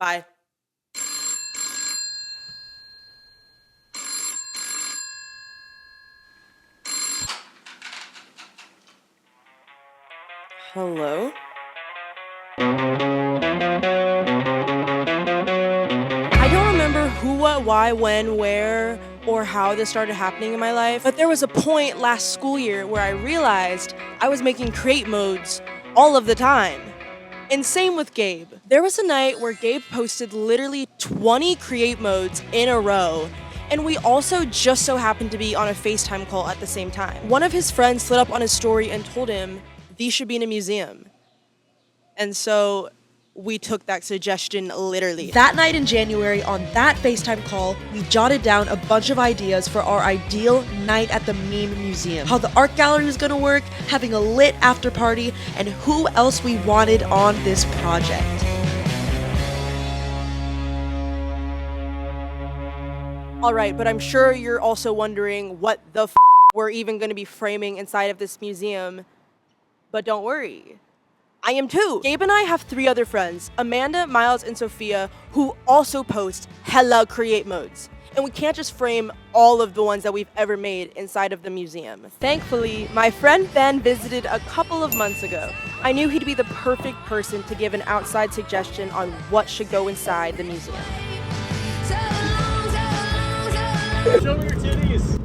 Bye. Hello? I don't remember who, what, why, when, where, or how this started happening in my life, but there was a point last school year where I realized I was making create modes all of the time. And same with Gabe. There was a night where Gabe posted literally 20 create modes in a row, and we also just so happened to be on a FaceTime call at the same time. One of his friends slid up on his story and told him, these should be in a museum. And so we took that suggestion literally. That night in January, on that FaceTime call, we jotted down a bunch of ideas for our ideal night at the meme museum. How the art gallery was gonna work, having a lit after party, and who else we wanted on this project. All right, but I'm sure you're also wondering what the we're even gonna be framing inside of this museum. But don't worry. I am too. Gabe and I have 3 other friends, Amanda, Miles, and Sophia, who also post hella create modes. And we can't just frame all of the ones that we've ever made inside of the museum. Thankfully, my friend Ben visited a couple of months ago. I knew he'd be the perfect person to give an outside suggestion on what should go inside the museum. Show me your titties.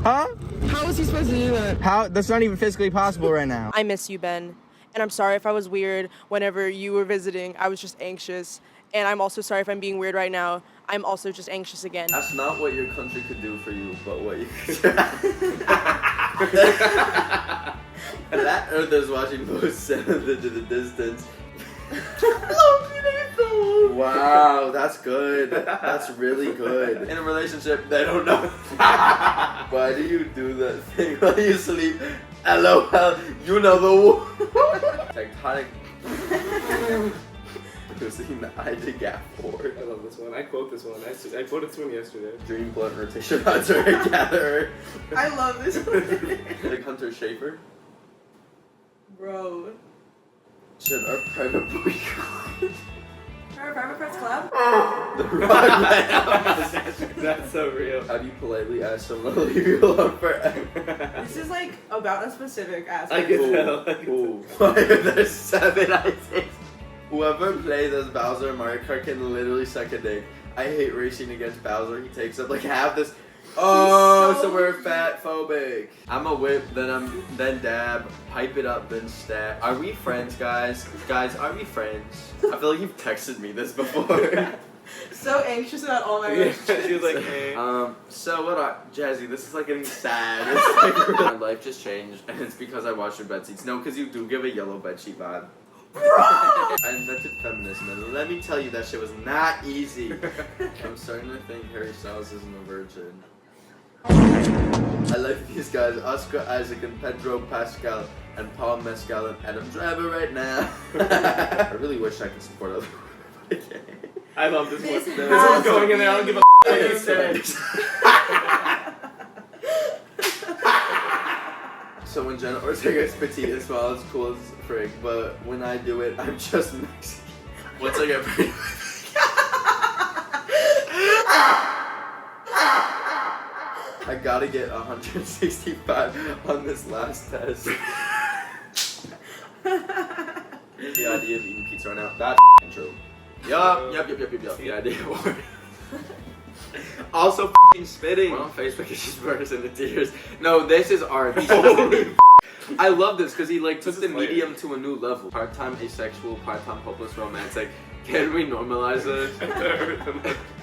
Huh? How is he supposed to do that? How? That's not even physically possible right now. I miss you, Ben. And I'm sorry if I was weird whenever you were visiting. I was just anxious. And I'm also sorry if I'm being weird right now. I'm also just anxious again. That's not what your country could do for you, but what you could That earth is watching both send into the distance. Wow, that's good. That's really good. In a relationship, they don't know. Why do you do that thing while you sleep? LOL, you know the tectonic. Using the eye to gap forward. I love this one. I quote this one. I quoted this one yesterday. Dream blunt rotation hunter and gatherer. I love this one. Like Hunter Schafer. Bro. Should our private boy Our private press club? The rock man. That's so real. How do you politely ask someone to leave you alone forever? This is like about a specific aspect. I can tell. Ooh. Why are there 7 items? Whoever plays as Bowser in Mario Kart can literally suck a dick. I hate racing against Bowser. He takes up like half this. Oh, so we're fat phobic. I'm a whip, then dab, pipe it up, then stab. Are we friends, guys? Guys, are we friends? I feel like you've texted me this before. So anxious about all my Yeah, she was like, hey. So what are Jazzy? This is like getting sad. It's like my life just changed, and it's because I watched your bed sheets. No, because you do give a yellow bedsheet vibe. I invented feminism, and let me tell you, that shit was not easy. I'm starting to think Harry Styles isn't a virgin. I like these guys, Oscar Isaac and Pedro Pascal and Paul Mescal and Adam Driver right now. I really wish I could support other women, but I can't. I love this one. This This one's going in there. I don't give a what you say. So when Jenna Ortega's petite and small, it's cool as frig, but when I do it, I'm just Mexican. Once I get pretty. I gotta get 165 on this last test. The idea of eating pizza right now, that's true. Yup. The idea worked. Also spitting. On Facebook, it's just bursts into tears. No, this is art. I love this because he like took the medium to a new level. Part-time asexual, part-time hopeless romantic. Can we normalize this?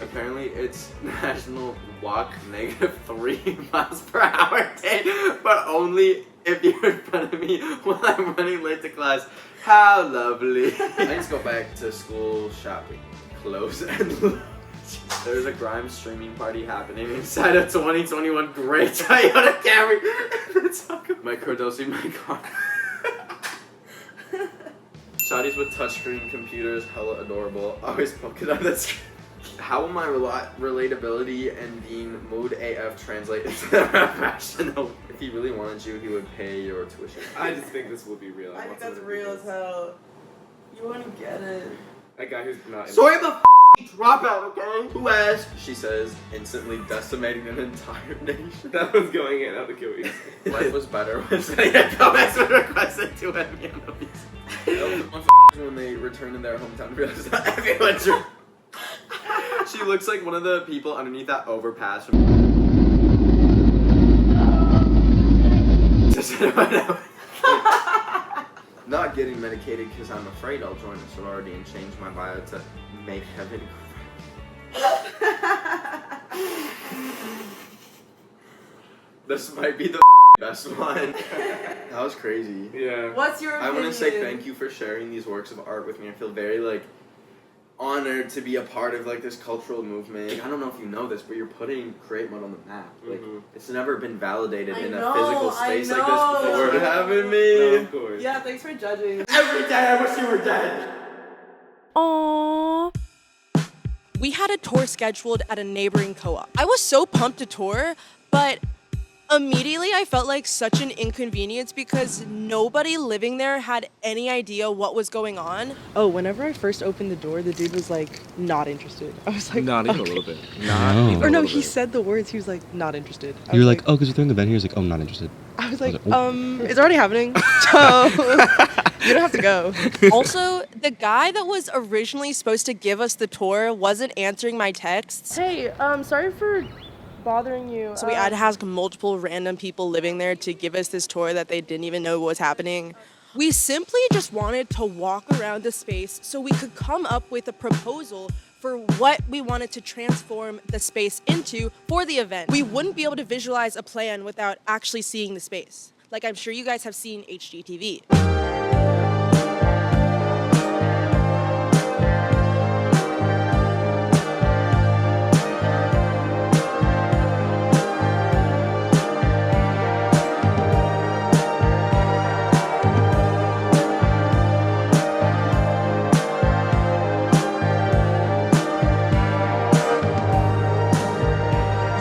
Apparently, it's National Walk -3 miles per hour day, but only if you're in front of me while I'm running late to class. How lovely. I need to go back to school shopping. Clothes and there's a Grimes streaming party happening inside a 2021 gray Toyota Camry. My Cardosi, my car. Shotties with touchscreen computers, hella adorable. Always poking on the screen. How will my relatability and being mood AF translate into the rational? If he really wanted you, he would pay your tuition. I just think this will be real. I think that's real as hell. You want to get it. That guy who's not. So I'm a dropout, okay? Who asked? She says, instantly decimating an entire nation. That was going in. That would kill me. Life was better when comments were requested to me on when they returned in their hometown and realized that everyone's. She looks like one of the people underneath that overpass from. Not getting medicated because I'm afraid I'll join a sorority and change my bio to make heaven cry. This might be the best one. That was crazy. Yeah. What's your opinion? I want to say thank you for sharing these works of art with me. I feel very honored to be a part of this cultural movement. I don't know if you know this, but you're putting Create Mode on the map. It's never been validated in a physical space like this before. For having me. No, of course. Yeah, thanks for judging. Every day I wish you were dead. Aww. We had a tour scheduled at a neighboring co-op. I was so pumped to tour, but immediately I felt like such an inconvenience because nobody living there had any idea what was going on. Oh, whenever I first opened the door, the dude was not interested. I was like, not even okay. a little bit. Or no, he said the words, he was like, not interested. You were like, oh, because you're throwing the event here? He was like, oh, I'm not interested. I was like, it's already happening, so you don't have to go. Also, the guy that was originally supposed to give us the tour wasn't answering my texts. Hey, sorry for bothering you. So we had to ask multiple random people living there to give us this tour that they didn't even know what was happening. We simply just wanted to walk around the space so we could come up with a proposal for what we wanted to transform the space into for the event. We wouldn't be able to visualize a plan without actually seeing the space. Like I'm sure you guys have seen HGTV.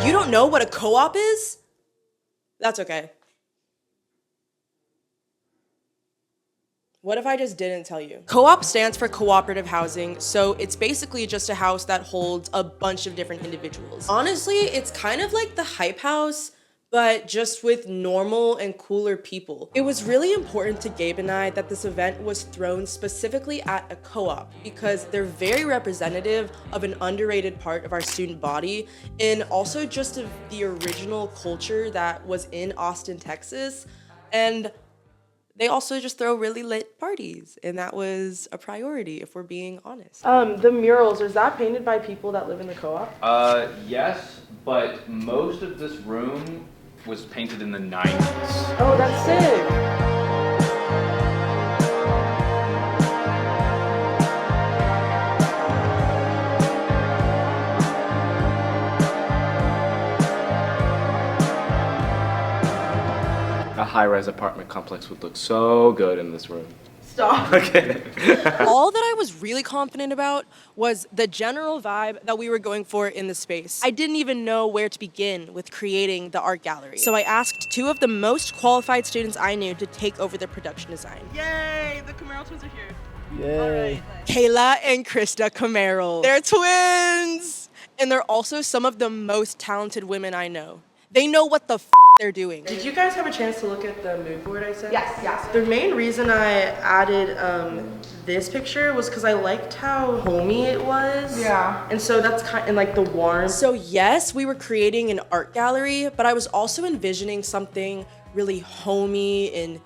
You don't know what a co-op is? That's okay. What if I just didn't tell you? Co-op stands for cooperative housing, so it's basically just a house that holds a bunch of different individuals. Honestly, it's kind of like the Hype House, but just with normal and cooler people. It was really important to Gabe and I that this event was thrown specifically at a co-op because they're very representative of an underrated part of our student body and also just of the original culture that was in Austin, Texas. And they also just throw really lit parties, and that was a priority if we're being honest. The murals, is that painted by people that live in the co-op? Yes, but most of this room was painted in the 90s. Oh, that's sick. A high-rise apartment complex would look so good in this room. Stop. Okay. All that I was really confident about was the general vibe that we were going for in the space. I didn't even know where to begin with creating the art gallery. So I asked two of the most qualified students I knew to take over the production design. Yay, the Camaro twins are here. Yay. Kayla and Krista Camaro. They're twins! And they're also some of the most talented women I know. They know what the they're doing. Did you guys have a chance to look at the mood board I sent? Yes. The main reason I added this picture was because I liked how homey it was. Yeah. And so that's kind of like the warmth. So yes, we were creating an art gallery, but I was also envisioning something really homey and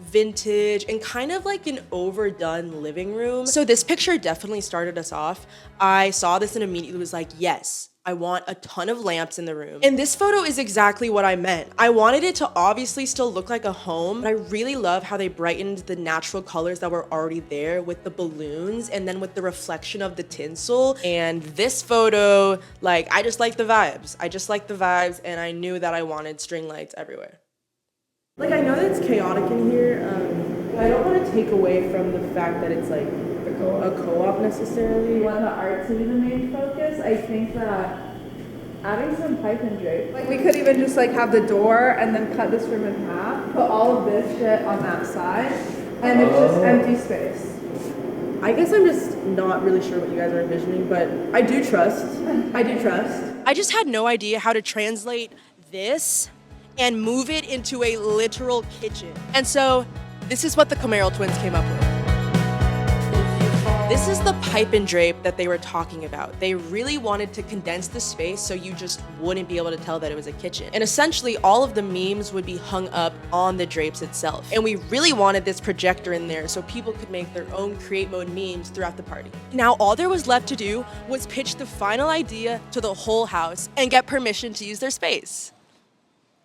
vintage and kind of like an overdone living room. So this picture definitely started us off. I saw this and immediately was like, yes, I want a ton of lamps in the room. And this photo is exactly what I meant. I wanted it to obviously still look like a home, but I really love how they brightened the natural colors that were already there with the balloons and then with the reflection of the tinsel. And this photo, like, I just like the vibes. And I knew that I wanted string lights everywhere. Like, I know that it's chaotic in here. I don't want to take away from the fact that it's like a co-op necessarily. We want the art to be the main focus. I think that adding some pipe and drape. Like we could even just like have the door and then cut this room in half, put all of this shit on that side, and it's just empty space. I guess I'm just not really sure what you guys are envisioning, but I do trust. I just had no idea how to translate this and move it into a literal kitchen. And so this is what the Camaro twins came up with. This is the pipe and drape that they were talking about. They really wanted to condense the space so you just wouldn't be able to tell that it was a kitchen. And essentially all of the memes would be hung up on the drapes itself. And we really wanted this projector in there so people could make their own create mode memes throughout the party. Now all there was left to do was pitch the final idea to the whole house and get permission to use their space.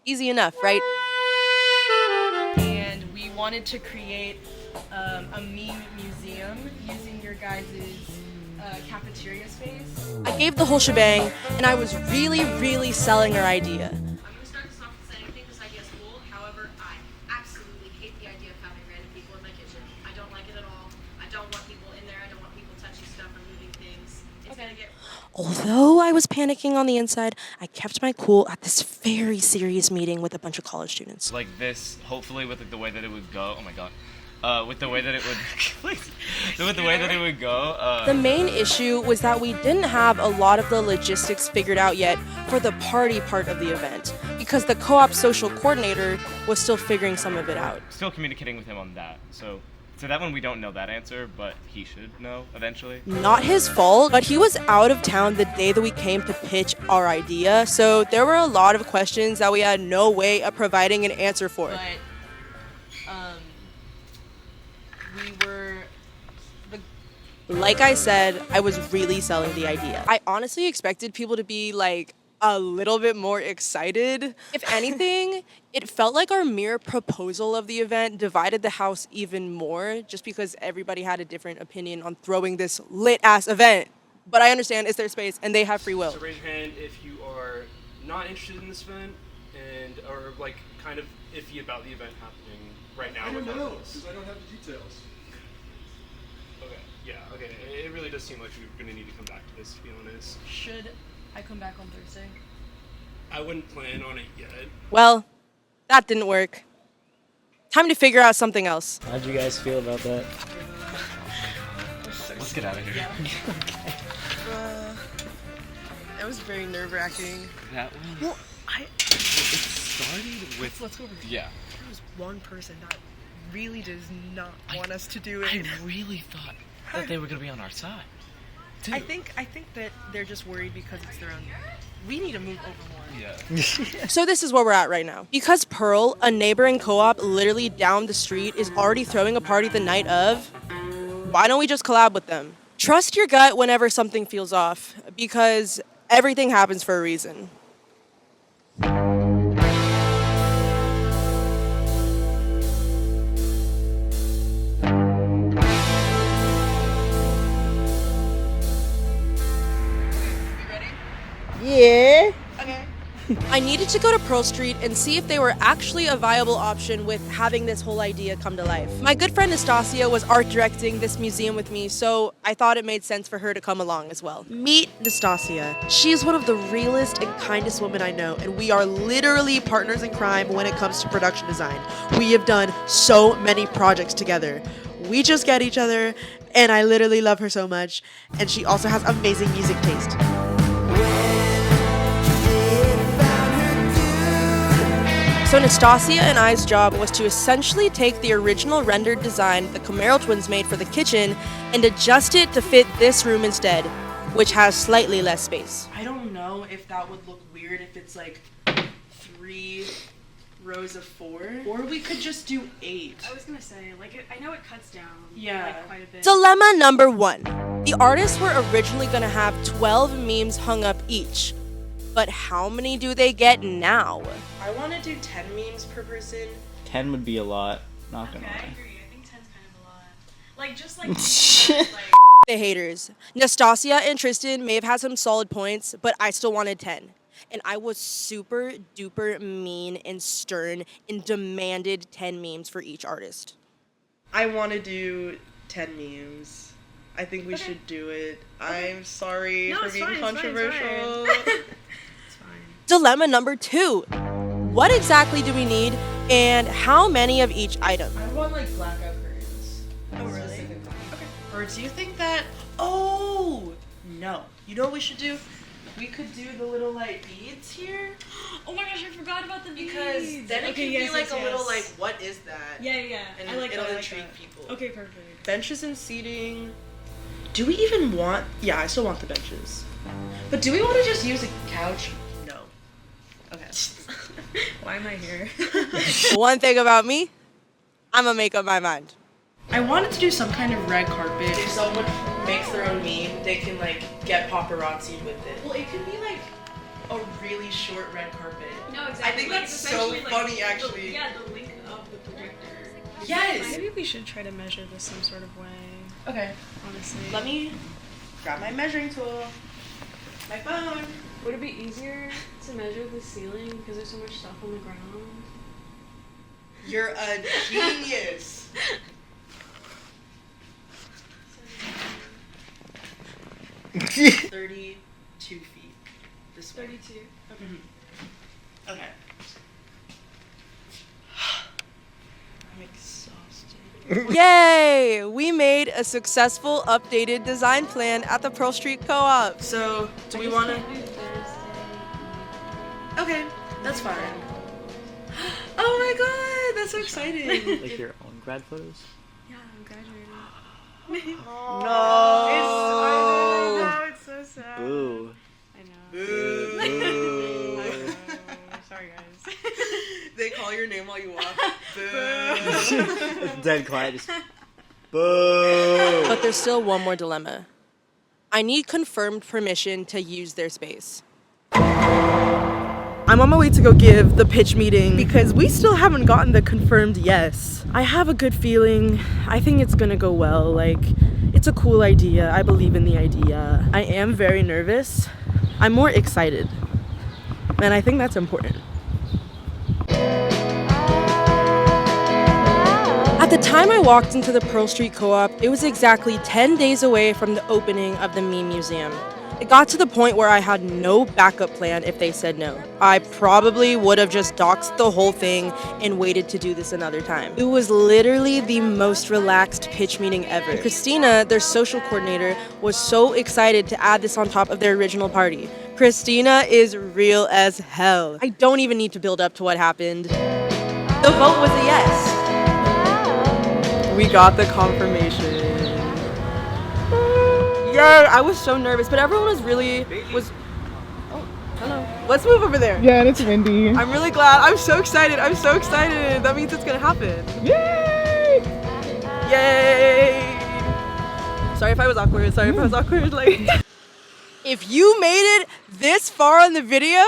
Easy enough, right? And we wanted to create a meme museum using your guys' cafeteria space. I gave the whole shebang, and I was really selling our idea. I'm going to start this off with saying I think this idea is cool. However, I absolutely hate the idea of having random people in my kitchen. I don't like it at all. I don't want people in there. I don't want people touching stuff or moving things. It's going to get... Although I was panicking on the inside, I kept my cool at this very serious meeting with a bunch of college students. Like this, hopefully with the way that it would go. Oh my god. With the way that it would, with the way that it would go. The main issue was that we didn't have a lot of the logistics figured out yet for the party part of the event, because the co-op social coordinator was still figuring some of it out. Still communicating with him on that. So that one we don't know that answer, but he should know eventually. Not his fault, but he was out of town the day that we came to pitch our idea, so there were a lot of questions that we had no way of providing an answer for. But, like I said, I was really selling the idea. I honestly expected people to be like a little bit more excited. If anything, it felt like our mere proposal of the event divided the house even more, just because everybody had a different opinion on throwing this lit-ass event. But I understand it's their space and they have free will. So raise your hand if you are not interested in this event and are like kind of iffy about the event happening right now. I don't know, because I don't have the details. Okay, yeah, okay. It really does seem like we're going to need to come back to this, to be honest. Should I come back on Thursday? I wouldn't plan on it yet. Well, that didn't work. Time to figure out something else. How'd you guys feel about that? Let's get out of here. That was very nerve-wracking. That one? Well, it started with... Let's go over here. Yeah. There was one person that really does not want us to do it. I really thought that they were going to be on our side. Too. I think that they're just worried because it's their own. We need to move over more. Yeah. So this is where we're at right now. Because Pearl, a neighboring co-op literally down the street, is already throwing a party the night of, why don't we just collab with them? Trust your gut whenever something feels off, because everything happens for a reason. Yeah. Okay. I needed to go to Pearl Street and see if they were actually a viable option with having this whole idea come to life. My good friend Nastasia was art directing this museum with me, so I thought it made sense for her to come along as well. Meet Nastasia. She's one of the realest and kindest women I know, and we are literally partners in crime when it comes to production design. We have done so many projects together. We just get each other, and I literally love her so much, and she also has amazing music taste. So Nastasia and I's job was to essentially take the original rendered design the Camaro twins made for the kitchen and adjust it to fit this room instead, which has slightly less space. I don't know if that would look weird if it's like 3 rows of 4, or we could just do 8. I was going to say, like, I know it cuts down Yeah. quite a bit. Dilemma number 1. The artists were originally going to have 12 memes hung up each. But how many do they get now? I want to do 10 memes per person. 10 would be a lot, not gonna Okay, I lie. agree. I think 10's kind of a lot. Like, just like, The haters. Nastasia and Tristan may have had some solid points, but I still wanted 10. And I was super duper mean and stern and demanded 10 memes for each artist. I want to do 10 memes. I think we should do it. I'm sorry for being controversial. Dilemma number 2. What exactly do we need, and how many of each item? I want like blackout curtains. Oh, really? Okay. Or Or do you think that, oh, no. You know what we should do? We could do the little like beads here. Oh my gosh, I forgot about the beads. Because then it can be like a little like, what is that? Yeah. And I like it'll that. intrigue people. Okay, perfect. Benches and seating. Do we even want, yeah, I still want the benches. But do we want to just use a couch? No. Okay. Why am I here? One thing about me, I'm gonna make up my mind. I wanted to do some kind of red carpet. If someone makes their own meme, they can like get paparazzi with it. Well, it could be like a really short red carpet. No, exactly. I think that's so funny, actually. The link of the projector. Yes! Maybe we should try to measure this some sort of way. Okay. Honestly. Let me grab my measuring tool. My phone. Would it be easier to measure the ceiling because there's so much stuff on the ground? You're a genius. 32 feet. This way. 32. Okay. Mm-hmm. Okay. I'm exhausted. Yay! We made a successful updated design plan at the Pearl Street Co-op. So, do we want to? Okay, that's fine. Oh my god, that's so exciting. Like your own grad photos? Yeah, I'm graduating. No. It's so sad. Boo. I know. Boo. I know. Sorry, guys. They call your name while you walk. Boo. It's dead quiet. Just boo. But there's still one more dilemma. I need confirmed permission to use their space. I'm on my way to go give the pitch meeting because we still haven't gotten the confirmed yes. I have a good feeling. I think it's gonna go well. Like, it's a cool idea. I believe in the idea. I am very nervous. I'm more excited. And I think that's important. At the time I walked into the Pearl Street Co-op, it was exactly 10 days away from the opening of the Meme Museum. It got to the point where I had no backup plan if they said no. I probably would have just doxed the whole thing and waited to do this another time. It was literally the most relaxed pitch meeting ever. Christina, their social coordinator, was so excited to add this on top of their original party. Christina is real as hell. I don't even need to build up to what happened. The vote was a yes. We got the confirmation. Yeah, I was so nervous, but everyone was oh, hello. Let's move over there. Yeah, and it's windy. I'm really glad. I'm so excited. I'm so excited. That means it's gonna happen. Yay! Yay! Sorry if I was awkward. Like, if you made it this far in the video,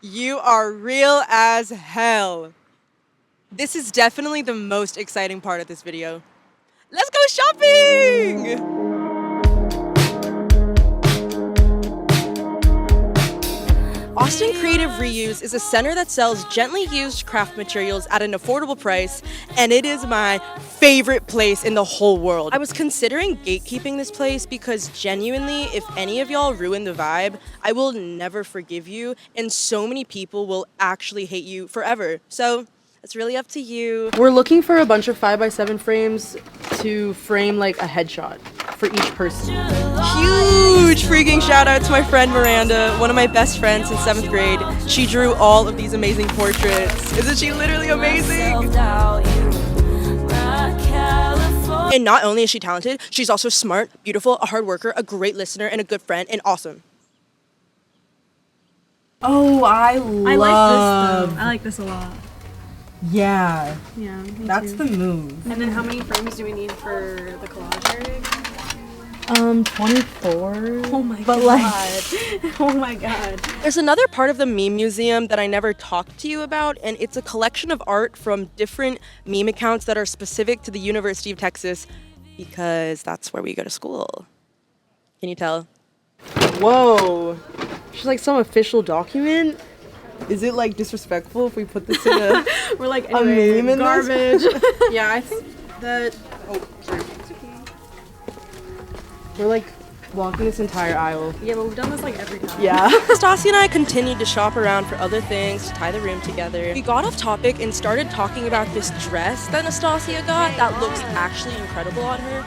you are real as hell. This is definitely the most exciting part of this video. Let's go shopping! Austin Creative Reuse is a center that sells gently used craft materials at an affordable price, and it is my favorite place in the whole world. I was considering gatekeeping this place because genuinely, if any of y'all ruin the vibe, I will never forgive you, and so many people will actually hate you forever. So, it's really up to you. We're looking for a bunch of 5x7 frames to frame like a headshot for each person. Huge freaking shout out to my friend Miranda, one of my best friends since 7th grade. She drew all of these amazing portraits. Isn't she literally amazing? And not only is she talented, she's also smart, beautiful, a hard worker, a great listener, and a good friend, and awesome. Oh, I I like this though. I like this a lot. Yeah. Yeah, me That's too. the move. And then how many frames do we need for the collage rig? 24. Oh my But god. Oh my god. There's another part of the meme museum that I never talked to you about, and it's a collection of art from different meme accounts that are specific to the University of Texas because that's where we go to school. Can you tell? Whoa. She's like some official document. Is it like disrespectful if we put this in a We're like, a anyway, meme in garbage. this? Yeah, I think that. Oh, sorry. It's okay. We're like walking this entire aisle. Yeah, but we've done this like every time. Yeah. Stassi and I continued to shop around for other things to tie the room together. We got off topic and started talking about this dress that Nastasia got that looks actually incredible on her.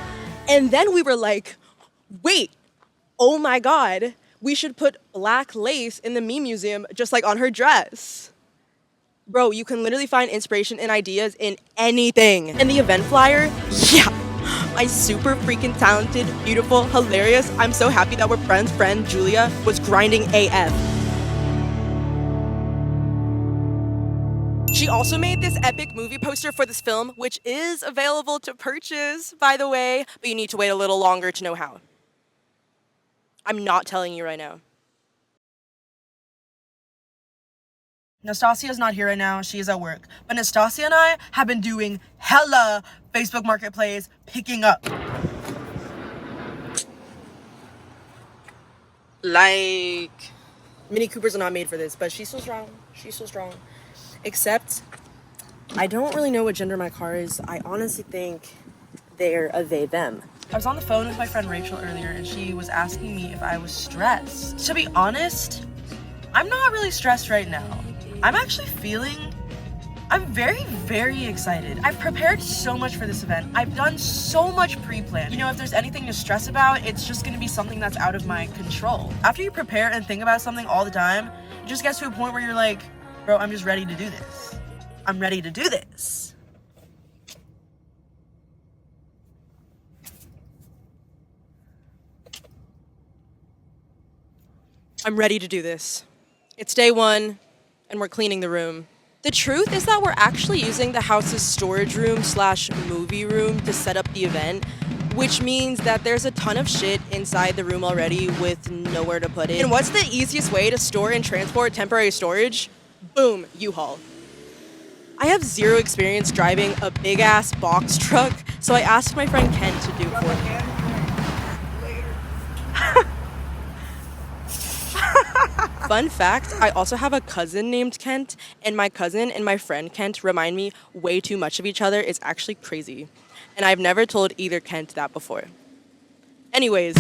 And then we were like, wait, oh my God, we should put black lace in the meme museum just like on her dress. Bro, you can literally find inspiration and ideas in anything. And the event flyer, yeah, my super freaking talented, beautiful, hilarious, I'm so happy that we're friends friend Julia was grinding AF. She also made this epic movie poster for this film, which is available to purchase, by the way, but you need to wait a little longer to know how. I'm not telling you right now. Nastasia's not here right now, she is at work. But Nastasia and I have been doing hella Facebook Marketplace picking up. Like, Mini Coopers are not made for this, but she's so strong. She's so strong. Except, I don't really know what gender my car is. I honestly think they're a they, them. I was on the phone with my friend Rachel earlier and she was asking me if I was stressed. To be honest, I'm not really stressed right now. I'm actually I'm very, very excited. I've prepared so much for this event. I've done so much pre-plan. You know, if there's anything to stress about, it's just gonna be something that's out of my control. After you prepare and think about something all the time, it just gets to a point where you're like, bro, I'm just ready to do this. I'm ready to do this. I'm ready to do this. It's day one, and we're cleaning the room. The truth is that we're actually using the house's storage room / movie room to set up the event, which means that there's a ton of shit inside the room already with nowhere to put it. And what's the easiest way to store and transport temporary storage? Boom, U-Haul. I have zero experience driving a big-ass box truck, so I asked my friend Ken to do it for me. Fun fact, I also have a cousin named Kent, and my cousin and my friend Kent remind me way too much of each other. It's actually crazy. And I've never told either Kent that before. Anyways.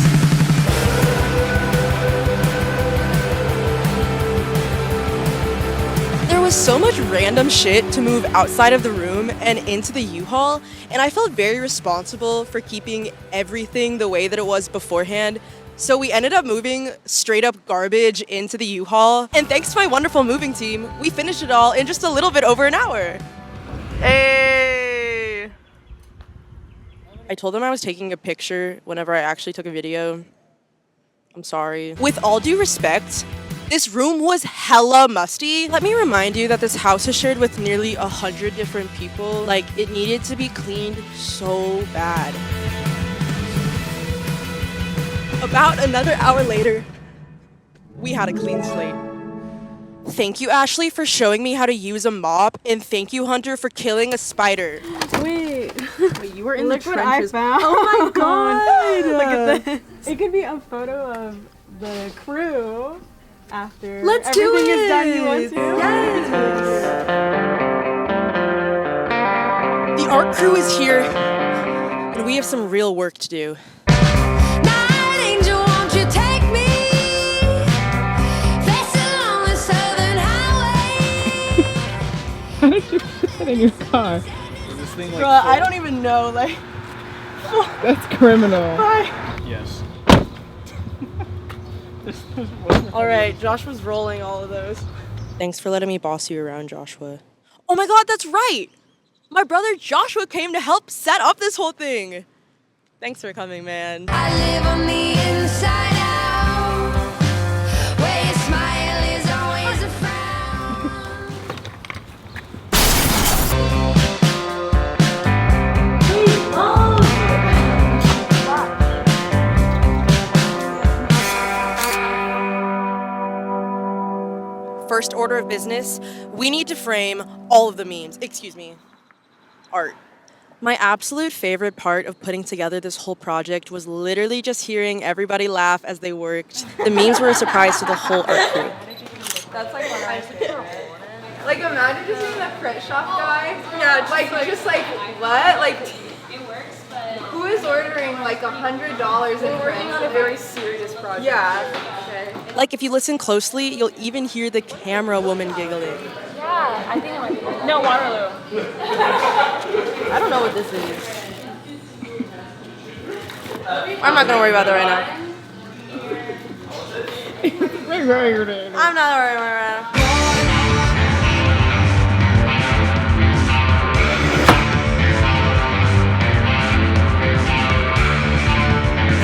There was so much random shit to move outside of the room and into the U-Haul, and I felt very responsible for keeping everything the way that it was beforehand. So we ended up moving straight up garbage into the U-Haul. And thanks to my wonderful moving team, we finished it all in just a little bit over an hour. Hey! I told them I was taking a picture whenever I actually took a video. I'm sorry. With all due respect, this room was hella musty. Let me remind you that this house is shared with nearly 100 different people. Like, it needed to be cleaned so bad. About another hour later, we had a clean slate. Thank you, Ashley, for showing me how to use a mop, and thank you, Hunter, for killing a spider. Wait, you were in the look what trenches. I found. Oh my god! Look at this. It could be a photo of the crew after Let's do everything it. is done. You want to? Yes. The art crew is here, and we have some real work to do. How did you put that in your car? Is this thing like Bruh, I don't even know, like... That's criminal. Bye. Yes. Alright, Joshua's rolling all of those. Thanks for letting me boss you around, Joshua. Oh my god, that's right! My brother Joshua came to help set up this whole thing. Thanks for coming, man. I live on the inside out, where your smile is always a First order of business, we need to frame all of the memes. Excuse me, art. My absolute favorite part of putting together this whole project was literally just hearing everybody laugh as they worked. The memes were a surprise to the whole art crew. That's like what I say. Like imagine just being the print shop guy. Yeah, just like what? Like who is ordering like $100 in print? Working on a very serious project. Yeah. Okay. Like if you listen closely, you'll even hear the camera woman giggling. Yeah, I think it might be. No, Waterloo. I don't know what this is. I'm not gonna worry about that right now. I'm not worried about it.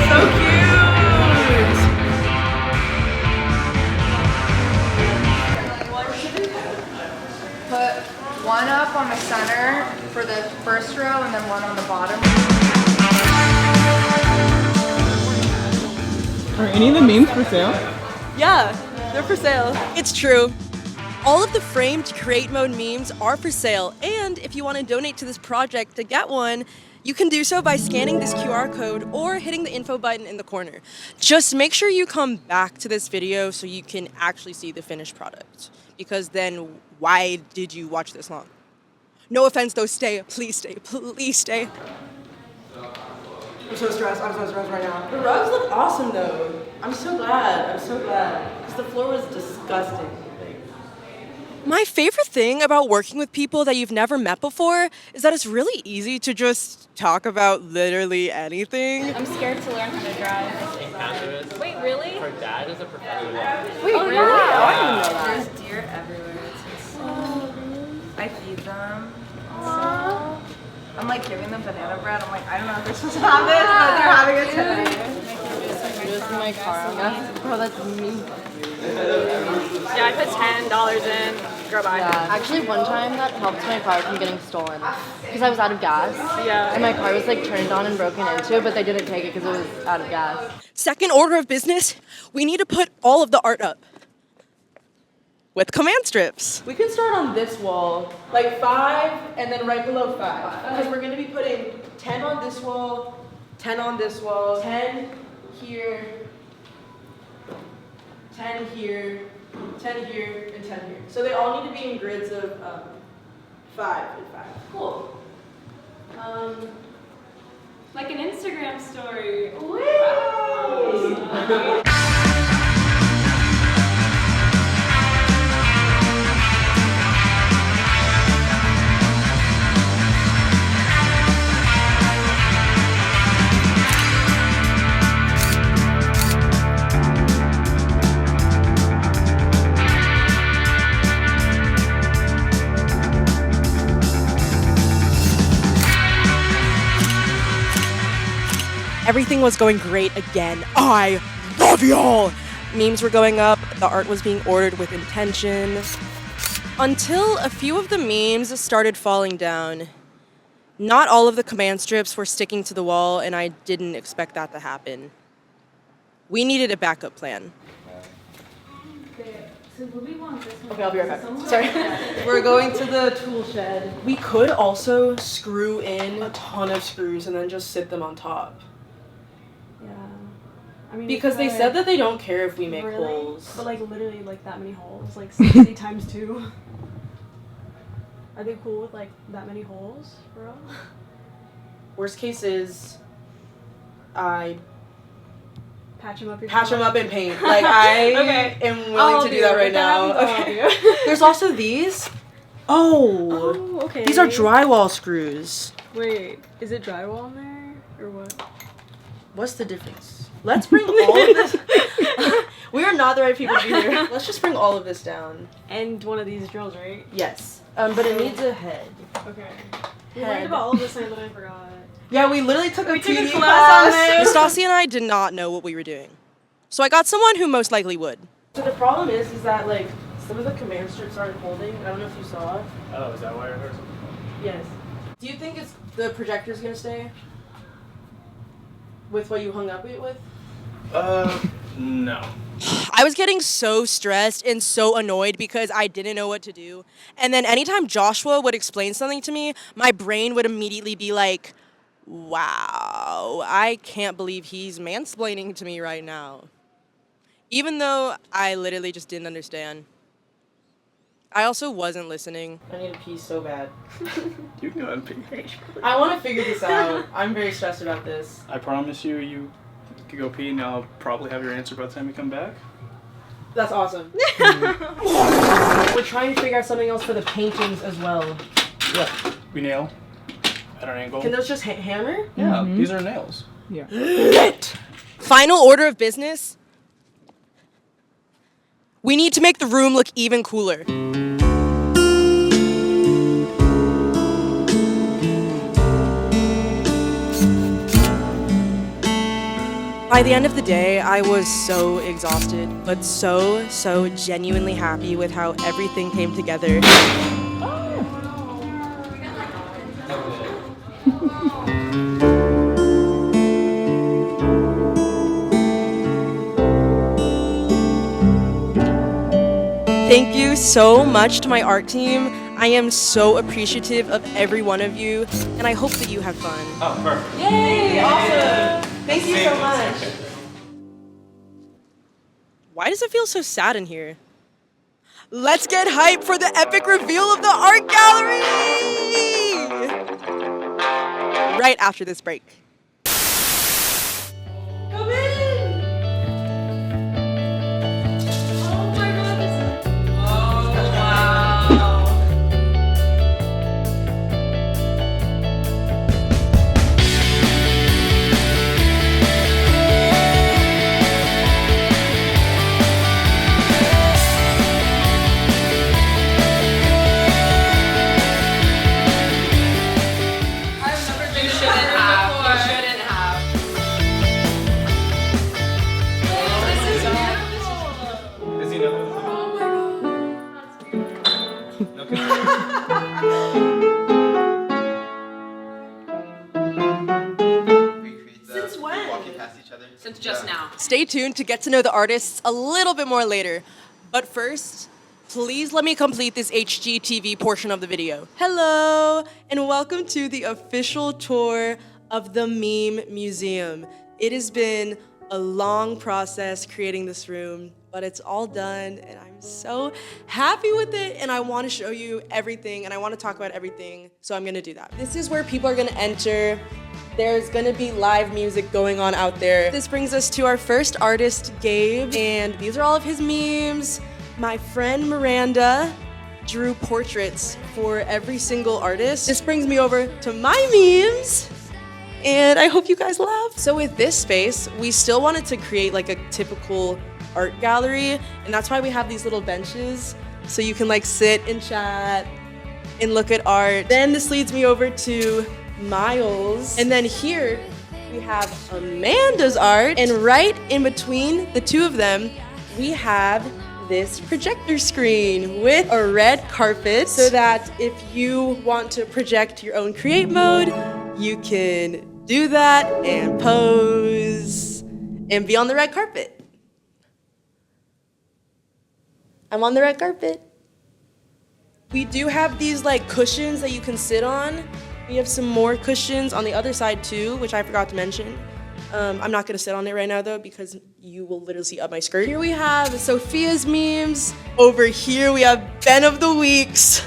So cute! Put one up on the center for the first row and then one on the bottom. Are any of the memes for sale? Yeah, they're for sale. It's true. All of the framed create mode memes are for sale, and if you want to donate to this project to get one, you can do so by scanning this QR code or hitting the info button in the corner. Just make sure you come back to this video so you can actually see the finished product, because then why did you watch this long? No offense though, stay, please stay, please stay. I'm so stressed right now. The rugs look awesome though. I'm so glad, because the floor was disgusting. My favorite thing about working with people that you've never met before is that it's really easy to just talk about literally anything. I'm scared to learn how to drive. Wait, really? Her dad is a professor. Wait, Oh, really? yeah. Oh, I didn't know that. There's deer everywhere. I feed them. So, I'm like giving them banana bread. I'm like, I don't know if they're supposed to have this, but they're having it today. Just my car. Bro, that's me. Yeah, I put $10 in. Girl, bye. Yeah. Actually, one time that helped my car from getting stolen because I was out of gas. Yeah. And my car was like turned on and broken into, but they didn't take it because it was out of gas. Second order of business, we need to put all of the art up with command strips. We can start on this wall, like 5 and then right below 5. Because we're gonna be putting 10 on this wall, 10 on this wall, 10 here, 10 here, 10 here, and 10 here. So they all need to be in grids of 5 and 5. Cool. Like an Instagram story. Everything was going great again. I love y'all! Memes were going up, the art was being ordered with intention. Until a few of the memes started falling down. Not all of the command strips were sticking to the wall, and I didn't expect that to happen. We needed a backup plan. Okay, I'll be right back. Sorry. We're going to the tool shed. We could also screw in a ton of screws and then just sit them on top. Yeah. I mean, Because they said that they don't care if we make holes. But like literally like that many holes, like 60 times 2. Are they cool with like that many holes, bro? Worst case is, I Patch them up. patch them up in paint. Like I am willing to do that right now. Okay. There's also these. Oh. Okay. These are drywall screws. Wait, is it drywall in there or what? What's the difference? Let's bring all of this. We are not the right people to be here. Let's just bring all of this down. And one of these drills, right? Yes. But it needs a head. Okay. We learned about all of this and then I forgot. Yeah, we literally took a PD class class. Miss Stassi and I did not know what we were doing. So I got someone who most likely would. So the problem is that like some of the command strips aren't holding. I don't know if you saw. Oh, is that why I heard something? Yes. Do you think the projector's gonna stay? With what you hung up it with? No. I was getting so stressed and so annoyed because I didn't know what to do. And then anytime Joshua would explain something to me, my brain would immediately be like, wow, I can't believe he's mansplaining to me right now. Even though I literally just didn't understand. I also wasn't listening. I need to pee so bad. You can go ahead and pee. I want to figure this out. I'm very stressed about this. I promise you could go pee and I'll probably have your answer by the time you come back. That's awesome. We're trying to figure out something else for the paintings as well. Yeah. We nail at an angle. Can those just hammer? Yeah, these are nails. Yeah. Lit. Final order of business. We need to make the room look even cooler. By the end of the day, I was so exhausted, but so genuinely happy with how everything came together. Thank you so much to my art team. I am so appreciative of every one of you, and I hope that you have fun. Oh, perfect. Yay! Awesome! Thank you so much. Why does it feel so sad in here? Let's get hype for the epic reveal of the art gallery! Right after this break. Come in! Oh my god, this is... Oh, wow. Since when? Since just now. Stay tuned to get to know the artists a little bit more later. But first, please let me complete this HGTV portion of the video. Hello, and welcome to the official tour of the Meme Museum. It has been a long process creating this room, but it's all done, and I'm so happy with it, and I want to show you everything, and I want to talk about everything, so I'm gonna do that. This is where people are gonna enter. There's gonna be live music going on out there. This brings us to our first artist, Gabe, and these are all of his memes. My friend Miranda drew portraits for every single artist. This brings me over to my memes, and I hope you guys laugh. So with this space, we still wanted to create like a typical art gallery, and that's why we have these little benches, so you can like sit and chat and look at art. Then this leads me over to Miles, and then here we have Amanda's art, and right in between the two of them, we have this projector screen with a red carpet, so that if you want to project your own create mode, you can do that and pose and be on the red carpet. I'm on the red carpet. We do have these like cushions that you can sit on. We have some more cushions on the other side too, which I forgot to mention. I'm not gonna sit on it right now though, because you will literally see up my skirt. Here we have Sophia's memes. Over here we have Ben of the Week's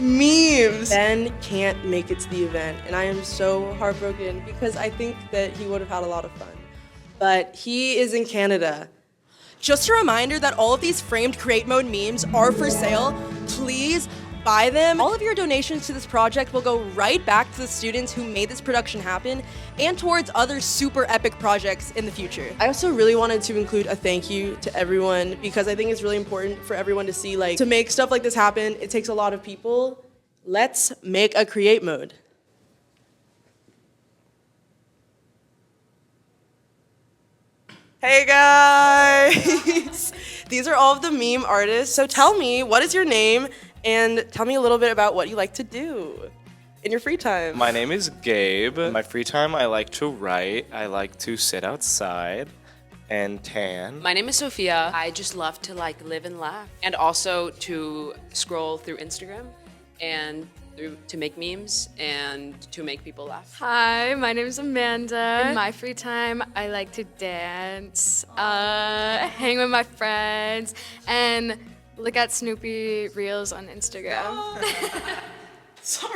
memes. Ben can't make it to the event, and I am so heartbroken because I think that he would have had a lot of fun. But he is in Canada. Just a reminder that all of these framed create mode memes are for sale. Please buy them. All of your donations to this project will go right back to the students who made this production happen and towards other super epic projects in the future. I also really wanted to include a thank you to everyone, because I think it's really important for everyone to see, like, to make stuff like this happen, it takes a lot of people. Let's make a create mode. Hey guys! These are all of the meme artists. So tell me, what is your name? And tell me a little bit about what you like to do in your free time. My name is Gabe. In my free time, I like to write. I like to sit outside and tan. My name is Sophia. I just love to like live and laugh, and also to scroll through Instagram and to make memes and to make people laugh. Hi, my name is Amanda. In my free time, I like to dance, hang with my friends, and look at Snoopy reels on Instagram.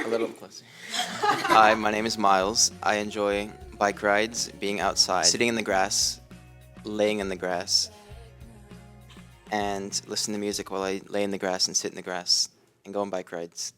A little closer. Hi, my name is Miles. I enjoy bike rides, being outside, sitting in the grass, laying in the grass, and listen to music while I lay in the grass and sit in the grass and go on bike rides.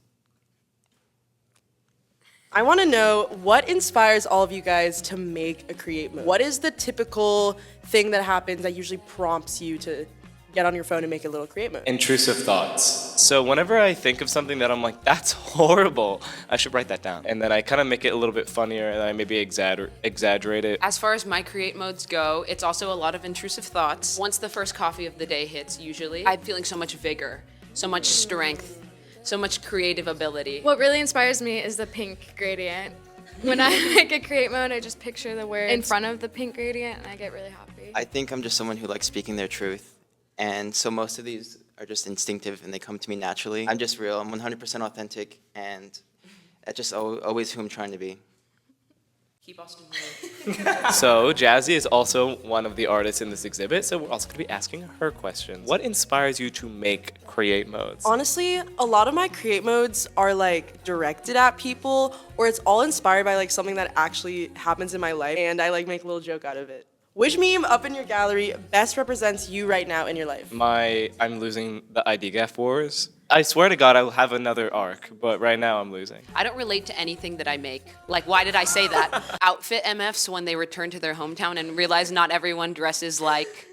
I want to know what inspires all of you guys to make a create mode. What is the typical thing that happens that usually prompts you to get on your phone and make a little create mode? Intrusive thoughts. So whenever I think of something that I'm like, that's horrible, I should write that down. And then I kind of make it a little bit funnier and I maybe exaggerate it. As far as my create modes go, it's also a lot of intrusive thoughts. Once the first coffee of the day hits, usually, I'm feeling so much vigor, so much strength, so much creative ability. What really inspires me is the pink gradient. When I make a create mode, I just picture the word in front of the pink gradient and I get really happy. I think I'm just someone who likes speaking their truth. And so most of these are just instinctive and they come to me naturally. I'm just real, I'm 100% authentic, and that's just always who I'm trying to be. Keep Austin So Jazzy is also one of the artists in this exhibit, so we're also going to be asking her questions. What inspires you to make create modes? Honestly, a lot of my create modes are like directed at people, or it's all inspired by like something that actually happens in my life, and I like make a little joke out of it. Which meme up in your gallery best represents you right now in your life? I'm losing the ID Gaff wars. I swear to God, I'll have another arc, but right now I'm losing. I don't relate to anything that I make. Like, why did I say that? Outfit MFs when they return to their hometown and realize not everyone dresses like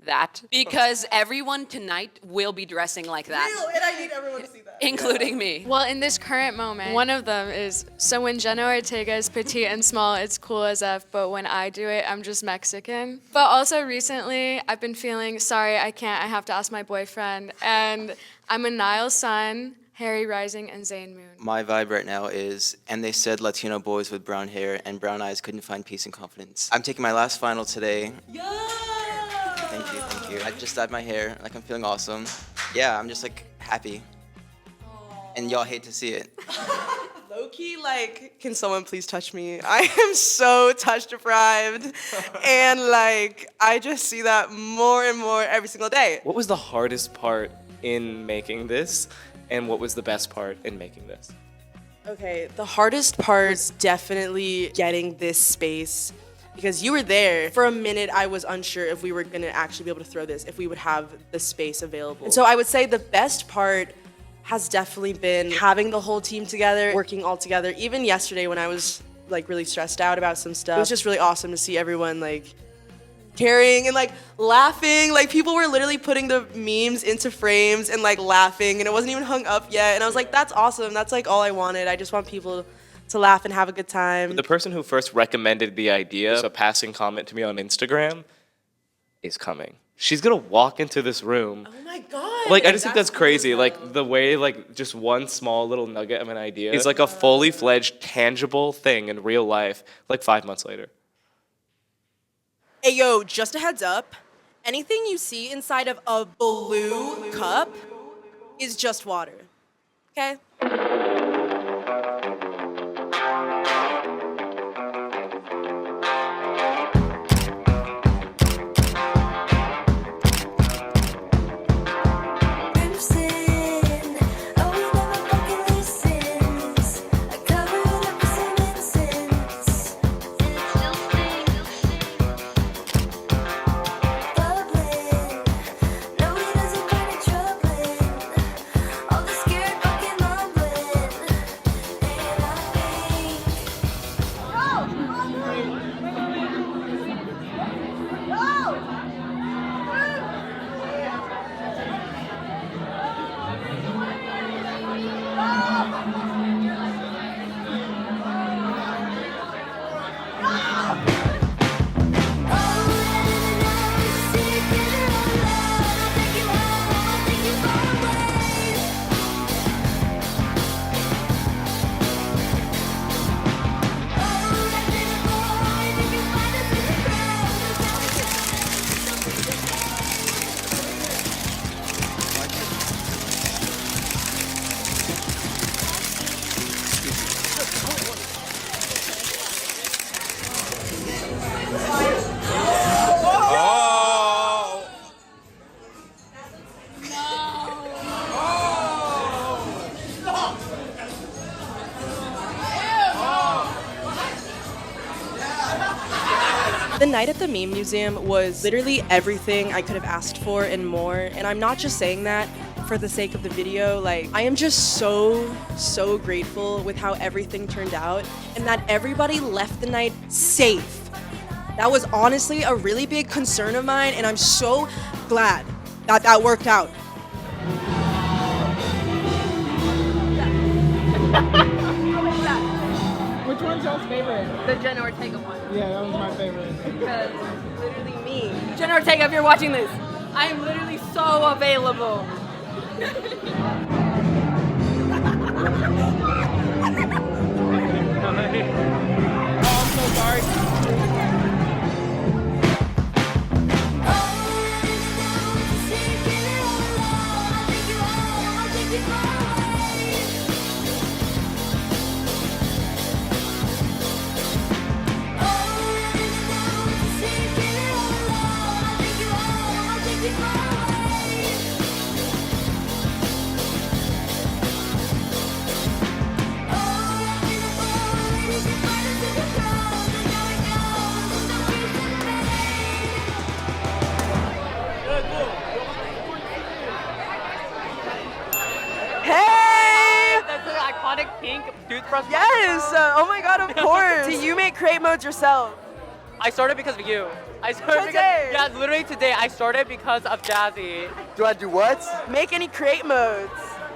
that. Because everyone tonight will be dressing like that. And I need everyone to see that. Including me. Well, in this current moment, one of them is, so when Jenna Ortega is petite and small, it's cool as F, but when I do it, I'm just Mexican. But also recently, I've been feeling, sorry, I can't, I have to ask my boyfriend. And I'm a Nile Sun, Harry Rising, and Zayn Moon. My vibe right now is, and they said Latino boys with brown hair and brown eyes couldn't find peace and confidence. I'm taking my last final today. Thank you. I just dyed my hair, like I'm feeling awesome. Yeah, I'm just like happy. And y'all hate to see it. Low-key, like, can someone please touch me? I am so touch deprived. And like, I just see that more and more every single day. What was the hardest part in making this, and what was the best part in making this? Okay, the hardest part was definitely getting this space, because you were there. For a minute, I was unsure if we were gonna actually be able to throw this, if we would have the space available. And so I would say the best part has definitely been having the whole team together, working all together. Even yesterday when I was like really stressed out about some stuff, it was just really awesome to see everyone like caring and like laughing. Like people were literally putting the memes into frames and like laughing, and it wasn't even hung up yet. And I was like, that's awesome. That's like all I wanted. I just want people to laugh and have a good time. The person who first recommended the idea, a passing comment to me on Instagram, is coming. She's gonna walk into this room. Oh my God. Like, I just think that's crazy. Like, the way, like, just one small little nugget of an idea is like a fully fledged, tangible thing in real life, like 5 months later. Hey, yo, just a heads up. Anything you see inside of a blue cup is just water, okay? The night at the Meme Museum was literally everything I could have asked for and more. And I'm not just saying that for the sake of the video. Like, I am just so grateful with how everything turned out and that everybody left the night safe. That was honestly a really big concern of mine, and I'm so glad that that worked out. Which one's y'all's favorite? The Jenna Ortega one. Yeah, that was my favorite. Because literally me. Jenna Ortega, if you're watching this, I am literally so available. Oh, I'm so sorry. Hey! That's an iconic pink toothbrush. Yes! Oh my god, of course! Do you make create modes yourself? I started because of you. I started Today? because, yeah, literally today. I started because of Jazzy. Do I do what? Make any create modes.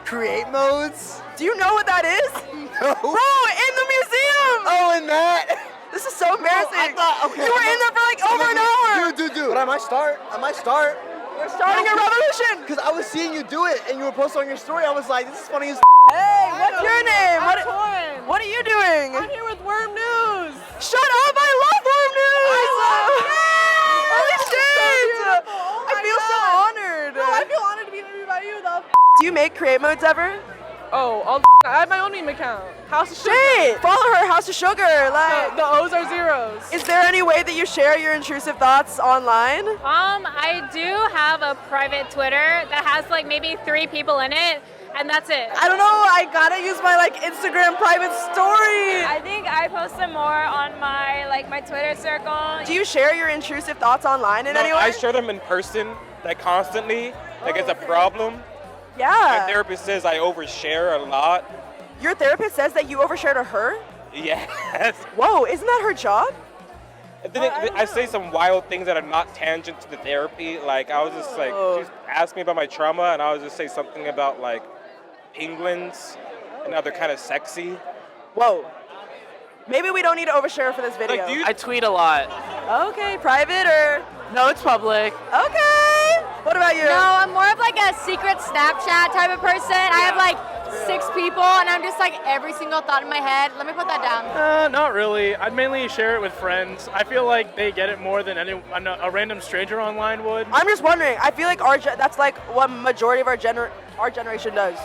Create modes? Do you know what that is? No. Bro, in the museum! Oh, and that? This is so embarrassing. I thought, okay. You were in there for like over an hour! Dude. But I might start. We're starting a revolution! Because I was seeing you do it, and you were posting on your story. I was like, this is funny as Hey, what's your name? Torrin. What are you doing? I'm here with Worm News. Shut up! I love Worm News! Holy shit! I feel so honored. No, I feel honored to be interviewed by you, though. Do you make create modes ever? Oh, I have my own meme account. House of Sugar. Shit! Follow her, House of Sugar. Like, The O's are zeros. is there any way that you share your intrusive thoughts online? I do have a private Twitter that has like maybe 3 people in it, and that's it. I don't know. I gotta use my like Instagram private story. I think I post them more on my my Twitter circle. Do you share your intrusive thoughts online in any way? I share them in person, like constantly. Like it's a problem. Yeah. My therapist says I overshare a lot. Your therapist says that you overshare to her? Yes. Whoa, isn't that her job? And then I say some wild things that are not tangent to the therapy. Like I was just like, she asked me about my trauma, and I was just say something about like penguins and how they're kind of sexy. Whoa. Maybe we don't need to overshare for this video. I tweet a lot. Okay, private or? No, it's public. Okay. What about you? No, I'm more of like a secret Snapchat type of person. I have like 6 people, and I'm just like every single thought in my head. Let me put that down. Not really. I'd mainly share it with friends. I feel like they get it more than a random stranger online would. I'm just wondering. I feel like that's like what majority of our generation does.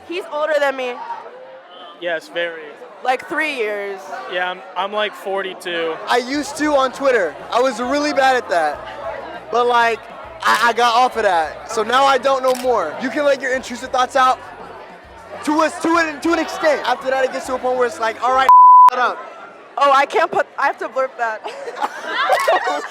He's older than me, Yes, very. like 3 years. Yeah, I'm like 42. I used to on Twitter. I was really bad at that. But like, I got off of that. So now I don't know more. You can let your intrusive thoughts out to an extent. After that, it gets to a point where it's like, all right, shut up. Oh, I have to blurb that.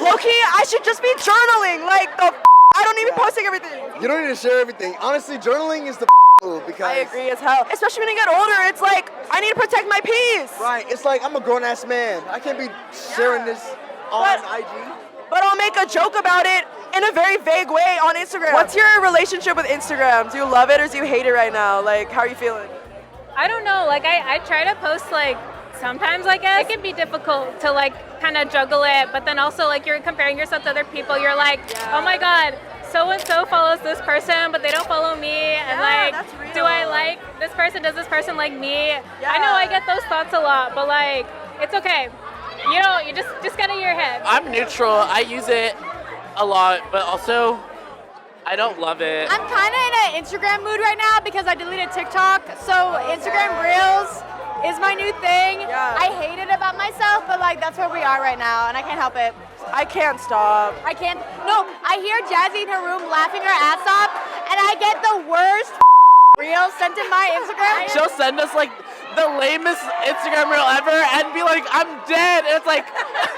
Low-key, I should just be journaling. Like, I don't need to be posting everything. You don't need to share everything. Honestly, journaling is the move because I agree as hell. Especially when you get older, it's like, I need to protect my peace. Right, it's like I'm a grown-ass man. I can't be sharing this on IG. But I'll make a joke about it in a very vague way on Instagram. What's your relationship with Instagram? Do you love it or do you hate it right now? Like, how are you feeling? I don't know. Like I try to post like sometimes. I guess it can be difficult to like kind of juggle it, but then also like you're comparing yourself to other people. You're like, oh my god, so and so follows this person, but they don't follow me, and like, do I like this person? Does this person like me? I know I get those thoughts a lot, but like, it's okay. You just get in your head. I'm neutral. I use it a lot, but also I don't love it. I'm kind of in an Instagram mood right now because I deleted TikTok, so Instagram Reels is my new thing. Yeah. I hate it about myself, but like that's where we are right now, and I can't help it. I can't stop. I can't. No, I hear Jazzy in her room laughing her ass off, and I get the worst reels sent in my Instagram. She'll send us like the lamest Instagram reel ever and be like, I'm dead. And it's like,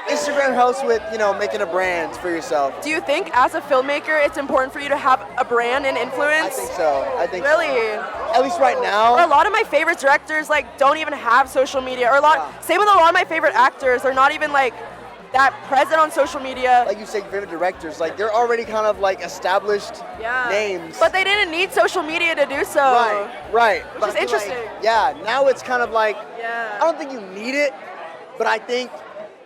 Instagram helps with, making a brand for yourself. Do you think as a filmmaker it's important for you to have a brand and influence? I think so. I think really? At least right now. Or a lot of my favorite directors don't even have social media. Or same with a lot of my favorite actors. They're not even that present on social media. Like you say, favorite directors, they're already kind of established names. But they didn't need social media to do so. Right. Which is interesting. Now it's kind of I don't think you need it, but I think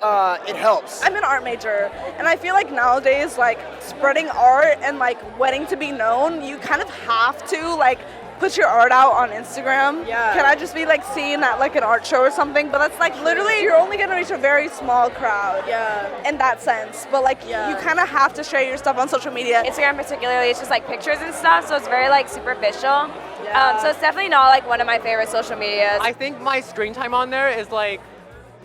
it helps. I'm an art major, and I feel like nowadays, spreading art and wanting to be known, you kind of have to put your art out on Instagram. Yeah. Can I just be seen at an art show or something? But that's literally you're only gonna reach a very small crowd. Yeah. In that sense, but you kind of have to share your stuff on social media. Instagram particularly, it's just pictures and stuff, so it's very superficial. So it's definitely not one of my favorite social medias. I think my screen time on there is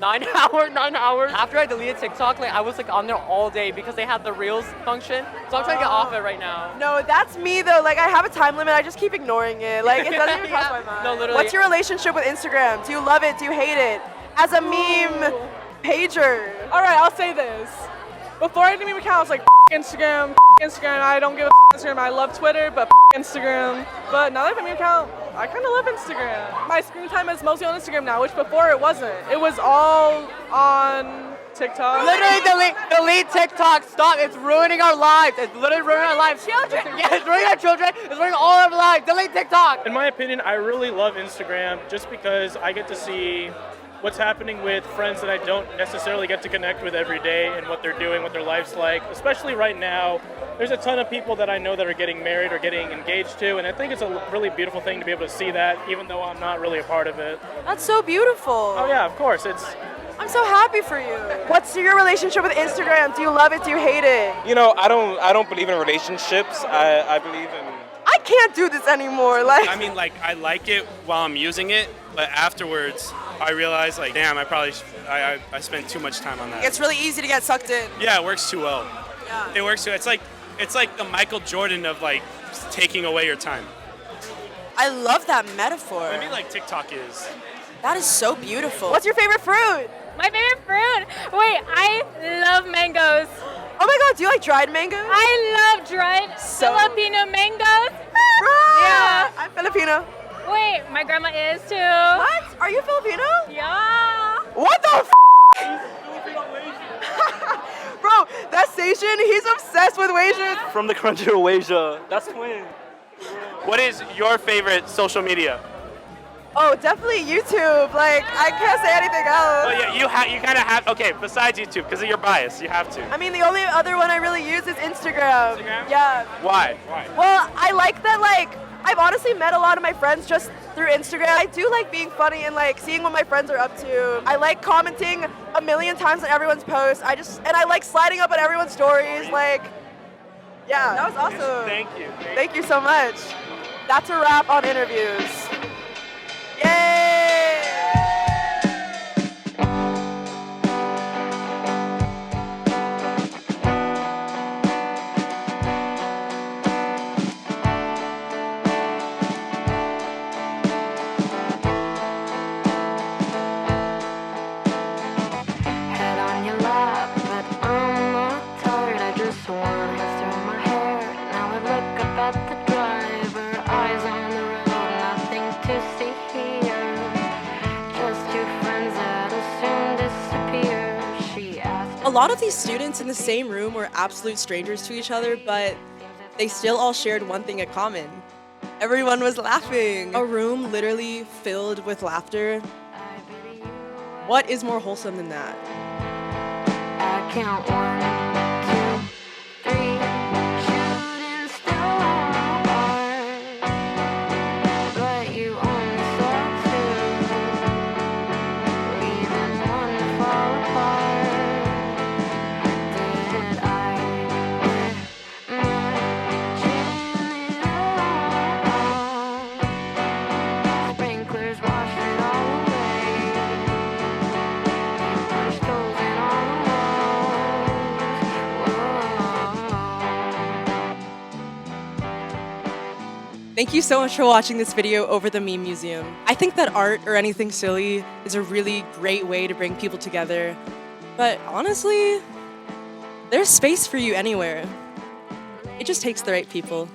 9 hours. After I deleted TikTok, I was on there all day because they had the Reels function. So I'm trying to get off it right now. No, that's me though. I have a time limit. I just keep ignoring it. It doesn't even cross my mind. No, literally. What's your relationship with Instagram? Do you love it? Do you hate it? As a meme pager. All right, I'll say this. Before I had a meme account, I was like, Instagram, Instagram. I don't give a Instagram. I love Twitter, but Instagram. But now that I have a meme account, I kind of love Instagram. My screen time is mostly on Instagram now, which before it wasn't. It was all on TikTok. Literally delete TikTok. Stop. It's ruining our lives. It's literally ruining our lives. Children. Yeah, it's ruining our children. It's ruining all our lives. Delete TikTok. In my opinion, I really love Instagram just because I get to see what's happening with friends that I don't necessarily get to connect with every day and what they're doing, what their life's like. Especially right now, there's a ton of people that I know that are getting married or getting engaged to, and I think it's a really beautiful thing to be able to see that, even though I'm not really a part of it. That's so beautiful. Oh yeah, of course. I'm so happy for you. What's your relationship with Instagram? Do you love it? Do you hate it? I don't believe in relationships. I believe in. I can't do this anymore. I mean, I like it while I'm using it, but afterwards, I realize, damn, I spent too much time on that. It's really easy to get sucked in. Yeah, it works too well. Yeah. It works too. It's like the Michael Jordan of taking away your time. I love that metaphor. I mean, TikTok is. That is so beautiful. What's your favorite fruit? My favorite fruit? Wait, I love mangoes. Oh my god, do you like dried mangoes? I love dried Filipino mangoes. Yeah. I'm Filipino. Wait, my grandma is too. What? Are you Filipino? Yeah. What the Bro, that station, he's obsessed with Wasians. From the country of Asia. That's twin. What is your favorite social media? Oh, definitely YouTube. I can't say anything else. Well, yeah, you kind of have. Okay, besides YouTube, because of your bias, you have to. I mean, the only other one I really use is Instagram. Yeah. Why? Well, I like that. I've honestly met a lot of my friends just through Instagram. I do like being funny and seeing what my friends are up to. I like commenting a million times on everyone's posts. And I like sliding up on everyone's stories. Yeah, that was awesome. Thank you. Thank you so much. That's a wrap on interviews. Yay! Head on your lap, but I'm not tired. I just wanna throw my hair. Now I look up at the driver, eyes on the road, nothing to see here. Just two friends that'll soon disappear. She asked. A lot of these students in the same room were absolute strangers to each other, but they still all shared one thing in common. Everyone was laughing. A room literally filled with laughter. What is more wholesome than that? I count 1, 2, 3, shooting star. But you only saw 2, leaving one to fall apart. Did I imagine it all? Sprinklers wash it all away. Punch holes in all the walls. Thank you so much for watching this video over the Meme Museum. I think that art or anything silly is a really great way to bring people together. But honestly, there's space for you anywhere. It just takes the right people.